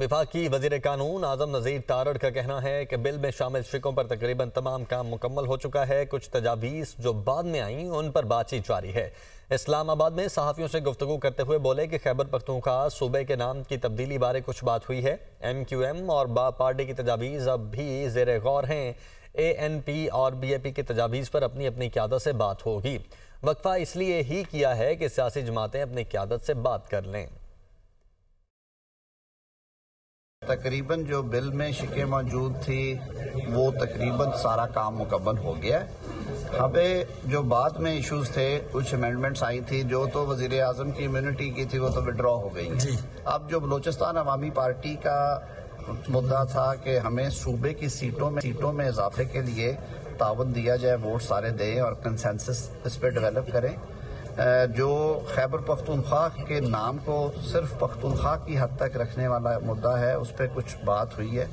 وفاقی وزیر قانون اعظم نذیر تارڑ کا کہنا ہے کہ بل میں شامل شقوں پر تقریباً تمام کام مکمل ہو چکا ہے۔ کچھ تجاویز جو بعد میں آئیں ان پر بات چیت جاری ہے۔ اسلام آباد میں صحافیوں سے گفتگو کرتے ہوئے بولے کہ خیبر پختونخوا صوبے کے نام کی تبدیلی بارے کچھ بات ہوئی ہے۔ ایم کیو ایم اور پارٹی کی تجاویز اب بھی زیر غور ہیں۔ اے این پی اور بی اے پی کی تجاویز پر اپنی اپنی قیادت سے بات ہوگی۔ وقفہ اس لیے ہی کیا ہے کہ سیاسی جماعتیں اپنی قیادت سے بات کر لیں۔ تقریباً جو بل میں شکیں موجود تھی وہ تقریباً سارا کام مکمل ہو گیا ہے۔ ہمیں جو بعد میں ایشوز تھے، کچھ امینڈمنٹس آئی تھی جو تو وزیر اعظم کی امیونٹی کی تھی، وہ تو وڈرا ہو گئی ہیں۔ اب جو بلوچستان عوامی پارٹی کا مدعا تھا کہ ہمیں صوبے کی سیٹوں میں اضافے کے لیے تعاون دیا جائے، ووٹ سارے دیں اور کنسنسس اس پہ ڈیولپ کریں۔ جو خیبر پختونخوا کے نام کو صرف پختونخوا کی حد تک رکھنے والا مدعا ہے، اس پہ کچھ بات ہوئی ہے۔